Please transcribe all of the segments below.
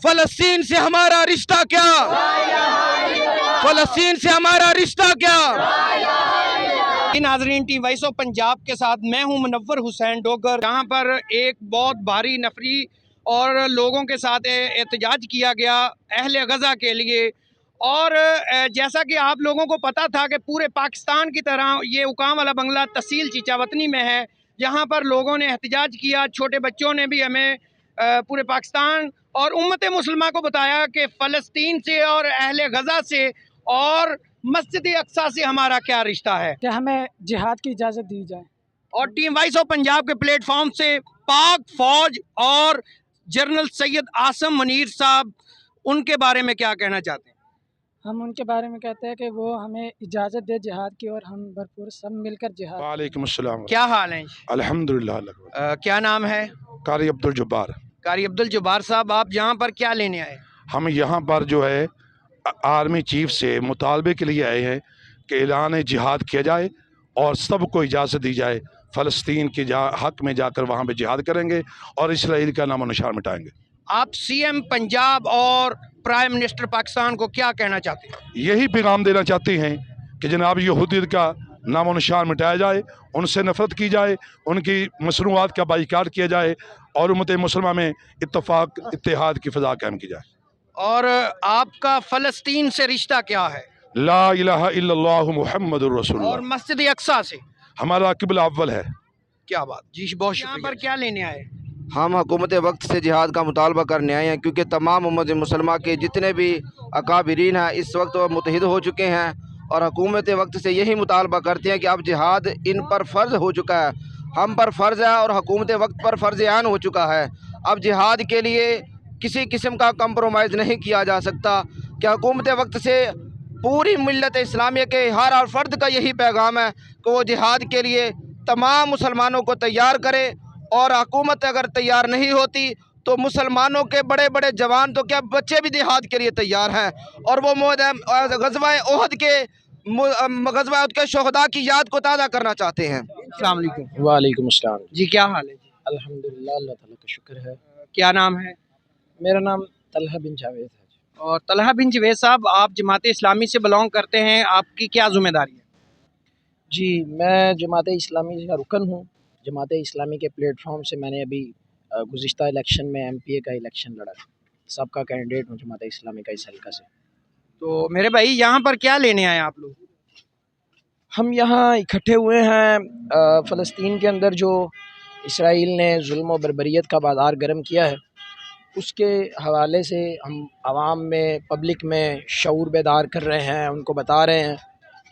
فلسطین سے ہمارا رشتہ کیا؟ فلسطین سے ہمارا رشتہ کیا؟ ناظرین، ٹی وائس آف پنجاب کے ساتھ میں ہوں منور حسین ڈوگر۔ یہاں پر ایک بہت بھاری نفری اور لوگوں کے ساتھ احتجاج کیا گیا اہل غزہ کے لیے، اور جیسا کہ آپ لوگوں کو پتہ تھا کہ پورے پاکستان کی طرح یہ اقام والا بنگلہ تحصیل چیچا وطنی میں ہے، جہاں پر لوگوں نے احتجاج کیا۔ چھوٹے بچوں نے بھی ہمیں پورے پاکستان اور امت مسلمہ کو بتایا کہ فلسطین سے اور اہل غزہ سے اور مسجد اقصیٰ سے ہمارا کیا رشتہ ہے، کہ ہمیں جہاد کی اجازت دی جائے۔ اور ٹیم وائس آف پنجاب کے پلیٹ فارم سے پاک فوج اور جنرل سید عاصم منیر صاحب، ان کے بارے میں کیا کہنا چاہتے ہیں؟ ہم ان کے بارے میں کہتے ہیں کہ وہ ہمیں اجازت دے جہاد کی، اور ہم بھرپور سب مل کر جہاد۔ وعلیکم السلام۔ کیا حال ہیں؟ الحمدللہ۔ کیا نام ہے؟ قاری عبدالجبار۔ قاری عبدالجبار صاحب، آپ یہاں پر کیا لینے آئے؟ ہم یہاں پر جو ہے آرمی چیف سے مطالبے کے لیے آئے ہیں کہ اعلان جہاد کیا جائے اور سب کو اجازت دی جائے، فلسطین کے حق میں جا کر وہاں پہ جہاد کریں گے اور اسرائیل کا نام و نشان مٹائیں گے۔ آپ سی ایم پنجاب اور پرائم منسٹر پاکستان کو کیا کہنا چاہتے ہیں؟ یہی پیغام دینا چاہتے ہیں کہ جناب یہودیت کا نام و نشان مٹایا جائے، ان سے نفرت کی جائے، ان کی مصنوعات کا بائیکاٹ کیا جائے اور امت مسلمہ میں اتفاق اتحاد کی فضا قائم کی جائے۔ اور آپ کا فلسطین سے رشتہ کیا ہے؟ لا الہ الا اللہ محمد الرسول اور اللہ، مسجد اقصیٰ سے؟ ہمارا قبلہ اول ہے۔ کیا بات، جی بہت شکریہ۔ یہاں پر کیا لینے آئے؟ ہم حکومت وقت سے جہاد کا مطالبہ کرنے آئے ہیں، کیونکہ تمام امت مسلمہ کے جتنے بھی اکابرین ہیں اس وقت وہ متحد ہو چکے ہیں، اور حکومت وقت سے یہی مطالبہ کرتے ہیں کہ اب جہاد ان پر فرض ہو چکا ہے، ہم پر فرض ہے اور حکومت وقت پر فرض عین ہو چکا ہے۔ اب جہاد کے لیے کسی قسم کا کمپرومائز نہیں کیا جا سکتا، کہ حکومت وقت سے پوری ملت اسلامیہ کے ہر فرد کا یہی پیغام ہے کہ وہ جہاد کے لیے تمام مسلمانوں کو تیار کرے، اور حکومت اگر تیار نہیں ہوتی تو مسلمانوں کے بڑے بڑے جوان تو کیا بچے بھی جہاد کے لیے تیار ہیں، اور وہ غزوہ احد کے شہداء کی یاد کو تازہ کرنا چاہتے ہیں۔ السلام علیکم۔ وعلیکم السلام۔ جی کیا حال ہے؟ الحمدللہ، اللہ تعالیٰ کا شکر ہے۔ کیا نام ہے؟ میرا نام طلحہ بن جاوید ہے۔ اور طلحہ بن جاوید صاحب، آپ جماعت اسلامی سے بلانگ کرتے ہیں، آپ کی کیا ذمہ داری ہے؟ جی، میں جماعت اسلامی کا رکن ہوں۔ جماعت اسلامی کے پلیٹ فارم سے میں نے ابھی گزشتہ الیکشن میں ایم پی اے کا الیکشن لڑا، سابقہ کینڈیڈیٹ ہوں جماعت اسلامی کا اس حلقہ سے۔ تو میرے بھائی یہاں پر کیا لینے آئے آپ لوگ؟ ہم یہاں اکٹھے ہوئے ہیں فلسطین کے اندر جو اسرائیل نے ظلم و بربریت کا بازار گرم کیا ہے، اس کے حوالے سے ہم عوام میں، پبلک میں شعور بیدار کر رہے ہیں، ان کو بتا رہے ہیں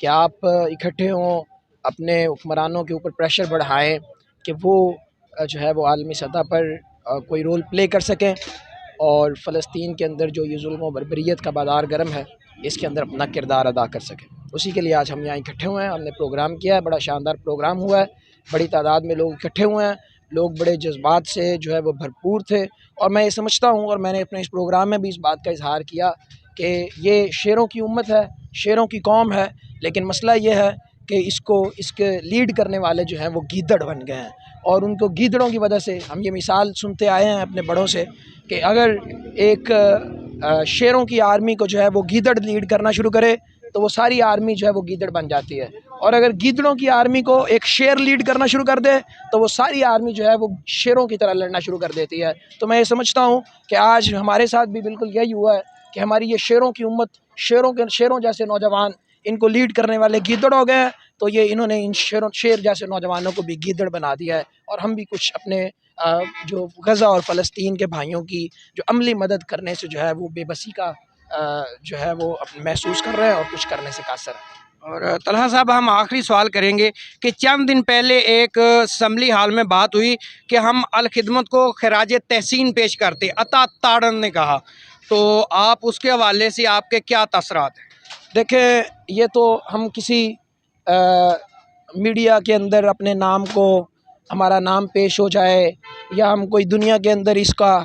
کہ آپ اکٹھے ہوں، اپنے حکمرانوں کے اوپر پریشر بڑھائیں کہ وہ جو ہے وہ عالمی سطح پر کوئی رول پلے کر سکیں، اور فلسطین کے اندر جو یہ ظلم و بربریت کا بازار گرم ہے اس کے اندر اپنا کردار ادا کر سکیں۔ اسی کے لیے آج ہم یہاں اکٹھے ہوئے ہیں، ہم نے پروگرام کیا ہے، بڑا شاندار پروگرام ہوا ہے، بڑی تعداد میں لوگ اکٹھے ہوئے ہیں، لوگ بڑے جذبات سے جو ہے وہ بھرپور تھے، اور میں یہ سمجھتا ہوں، اور میں نے اپنے اس پروگرام میں بھی اس بات کا اظہار کیا کہ یہ شیروں کی امت ہے، شیروں کی قوم ہے، لیکن مسئلہ یہ ہے کہ اس کے لیڈ کرنے والے جو ہیں وہ گیدڑ بن گئے ہیں، اور ان کو گیدڑوں کی وجہ سے ہم یہ مثال سنتے آئے ہیں اپنے بڑوں سے کہ اگر ایک شیروں کی آرمی کو جو ہے وہ گیدڑ لیڈ کرنا شروع کرے تو وہ ساری آرمی جو ہے وہ گیدڑ بن جاتی ہے، اور اگر گیدڑوں کی آرمی کو ایک شیر لیڈ کرنا شروع کر دے تو وہ ساری آرمی جو ہے وہ شیروں کی طرح لڑنا شروع کر دیتی ہے۔ تو میں یہ سمجھتا ہوں کہ آج ہمارے ساتھ بھی بالکل یہی ہوا ہے کہ ہماری یہ شیروں کی امت، شیروں جیسے نوجوان ان کو لیڈ کرنے والے گیدڑ ہو گئے ہیں، تو یہ انہوں نے ان شیر جیسے نوجوانوں کو بھی گیدڑ بنا دیا ہے، اور ہم بھی کچھ اپنے جو غزہ اور فلسطین کے بھائیوں کی جو عملی مدد کرنے سے جو ہے وہ بے بسی کا جو ہے وہ محسوس کر رہے ہیں، اور کچھ کرنے سے قاصر ہیں۔ اور طلحہ صاحب، ہم آخری سوال کریں گے کہ چند دن پہلے ایک اسمبلی ہال میں بات ہوئی کہ ہم الخدمت کو خراج تحسین پیش کرتے، عطا تاڑن نے کہا، تو آپ اس کے حوالے سے آپ کے کیا تاثرات ہیں؟ دیکھیں، یہ تو ہم کسی میڈیا کے اندر اپنے نام کو، ہمارا نام پیش ہو جائے، یا ہم کوئی دنیا کے اندر اس کا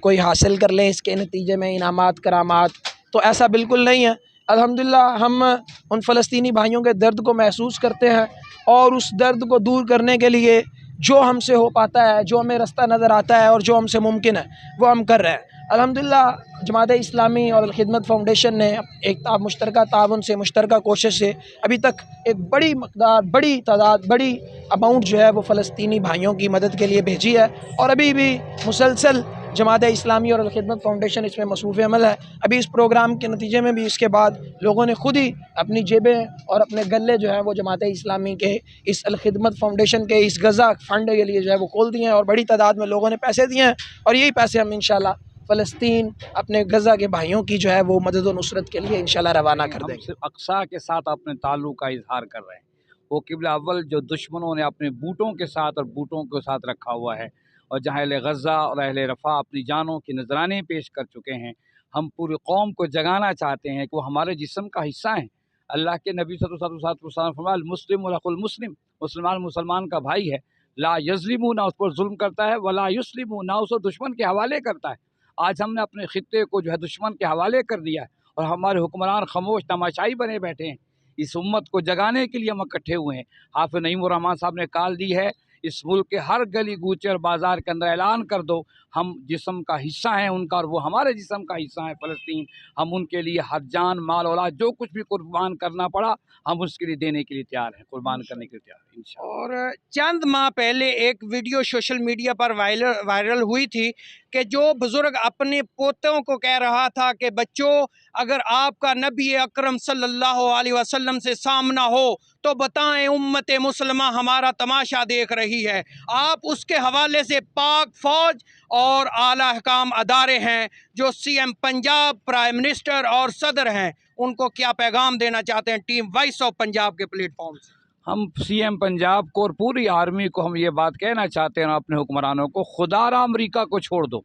کوئی حاصل کر لیں، اس کے نتیجے میں انعامات کرامات، تو ایسا بالکل نہیں ہے۔ الحمدللہ ہم ان فلسطینی بھائیوں کے درد کو محسوس کرتے ہیں، اور اس درد کو دور کرنے کے لیے جو ہم سے ہو پاتا ہے، جو ہمیں رستہ نظر آتا ہے اور جو ہم سے ممکن ہے وہ ہم کر رہے ہیں۔ الحمدللہ جماعت اسلامی اور الخدمت فاؤنڈیشن نے ایک مشترکہ تعاون سے، مشترکہ کوشش سے ابھی تک ایک بڑی مقدار، بڑی تعداد، بڑی اماؤنٹ جو ہے وہ فلسطینی بھائیوں کی مدد کے لیے بھیجی ہے، اور ابھی بھی مسلسل جماعت اسلامی اور الخدمت فاؤنڈیشن اس میں مصروف عمل ہے۔ ابھی اس پروگرام کے نتیجے میں بھی اس کے بعد لوگوں نے خود ہی اپنی جیبیں اور اپنے گلے جو ہیں وہ جماعت اسلامی کے اس الخدمت فاؤنڈیشن کے اس غزہ فنڈ کے لیے جو ہے وہ کھول دیے ہیں، اور بڑی تعداد میں لوگوں نے پیسے دیے ہیں، اور یہی پیسے ہم انشاءاللہ فلسطین اپنے غزہ کے بھائیوں کی جو ہے وہ مدد و نصرت کے لیے انشاءاللہ روانہ کر دیں گے۔ ہم صرف اقصیٰ کے ساتھ اپنے تعلق کا اظہار کر رہے ہیں۔ وہ قبلہ اول جو دشمنوں نے اپنے بوٹوں کے ساتھ اور بوٹوں کے ساتھ رکھا ہوا ہے، اور جہاں اہل غزہ اور اہل رفح اپنی جانوں کی نذرانے پیش کر چکے ہیں، ہم پوری قوم کو جگانا چاہتے ہیں کہ وہ ہمارے جسم کا حصہ ہیں۔ اللہ کے نبی صلی اللہ علیہ وسلم فرمایا المسلم اخو المسلم، مسلمان مسلمان کا بھائی ہے، لا یظلم، نہ اس پر ظلم کرتا ہے، ولا یسلم، نہ اسے دشمن کے حوالے کرتا ہے۔ آج ہم نے اپنے خطے کو جو ہے دشمن کے حوالے کر دیا ہے، اور ہمارے حکمران خاموش تماشائی بنے بیٹھے ہیں۔ اس امت کو جگانے کے لیے ہم اکٹھے ہوئے ہیں۔ حافظ نعیم الرحمن صاحب نے کال دی ہے، اس ملک کے ہر گلی کوچے اور بازار کے اندر اعلان کر دو ہم جسم کا حصہ ہیں ان کا، اور وہ ہمارے جسم کا حصہ ہیں فلسطین۔ ہم ان کے لیے ہر جان، مال، اولاد، جو کچھ بھی قربان کرنا پڑا ہم اس کے لیے دینے کے لیے تیار ہیں، قربان کرنے کے لیے تیار ہیں انشاءاللہ۔ اور چند ماہ پہلے ایک ویڈیو سوشل میڈیا پر وائرل ہوئی تھی کہ جو بزرگ اپنے پوتوں کو کہہ رہا تھا کہ بچوں اگر آپ کا نبی اکرم صلی اللہ علیہ وسلم سے سامنا ہو تو بتائیں امت مسلمہ ہمارا تماشا دیکھ رہی ہے۔ آپ اس کے حوالے سے پاک فوج اور اعلیٰ حکام ادارے ہیں جو C M Punjab, prime minister اور صدر ہیں، ان کو کیا پیغام دینا چاہتے ہیں ٹیم وائس آف پنجاب کے پلیٹ فارم سے؟ ہم سی ایم پنجاب کو اور پوری آرمی کو ہم یہ بات کہنا چاہتے ہیں، اپنے حکمرانوں کو، خدا را امریکہ کو چھوڑ دو۔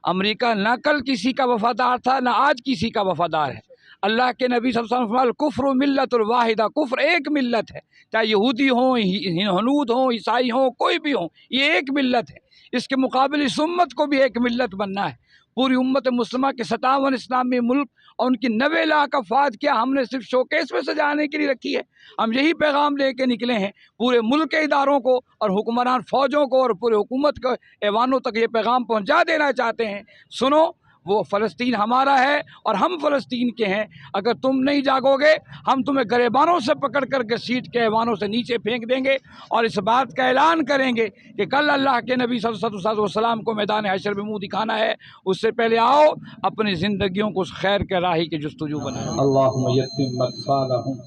امریکہ نہ کل کسی کا وفادار تھا، نہ آج کسی کا وفادار ہے۔ اللہ کے نبی صلی اللہ علیہ وسلم الکفر ملت الواحدہ، کفر ایک ملت ہے، چاہے یہودی ہوں، ہنود ہوں، عیسائی ہوں، کوئی بھی ہوں، یہ ایک ملت ہے۔ اس کے مقابل اس امت کو بھی ایک ملت بننا ہے۔ پوری امت مسلمہ کے 57 اسلامی ملک اور ان کی 90 لاکھ افواج کیا ہم نے صرف شوکیس میں سجانے کے لیے رکھی ہے؟ ہم یہی پیغام لے کے نکلے ہیں پورے ملک کے اداروں کو اور حکمران فوجوں کو اور پورے حکومت کے ایوانوں تک یہ پیغام پہنچا دینا چاہتے ہیں، سنو وہ فلسطین ہمارا ہے اور ہم فلسطین کے ہیں۔ اگر تم نہیں جاگو گے ہم تمہیں گریبانوں سے پکڑ کر کے سیٹ کے ایوانوں سے نیچے پھینک دیں گے، اور اس بات کا اعلان کریں گے کہ کل اللہ کے نبی صلی اللہ علیہ وسلم کو میدان حشر میں منہ دکھانا ہے۔ اس سے پہلے آؤ اپنی زندگیوں کو اس خیر کے راہی کی جستجو بنائیں۔ اللہم یتم اطفالہم،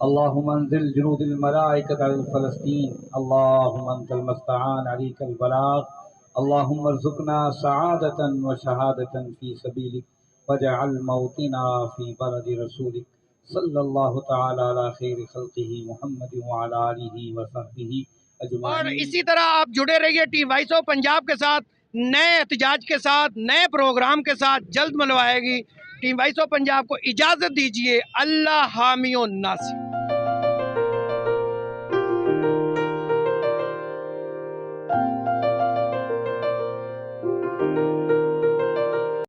اللہم انزل جنود الملائکۃ علی فلسطین، اللہم انت المستعان علیک البلاغ، اللہم ارزقنا سعادتا و شہادتا فی سبیلک وجعل موتنا فی بلد رسولک صلی اللہ تعالی علی خیر خلقہ محمد وعلی آلہ وصحبہ اجمعین۔ اور اسی طرح آپ جڑے رہیے ٹیم وائس آف پنجاب کے ساتھ، نئے احتجاج کے ساتھ، نئے پروگرام کے ساتھ جلد ملوائے گی۔ ٹیم وائس آف پنجاب کو اجازت دیجیے، اللہ حامی و ناصر۔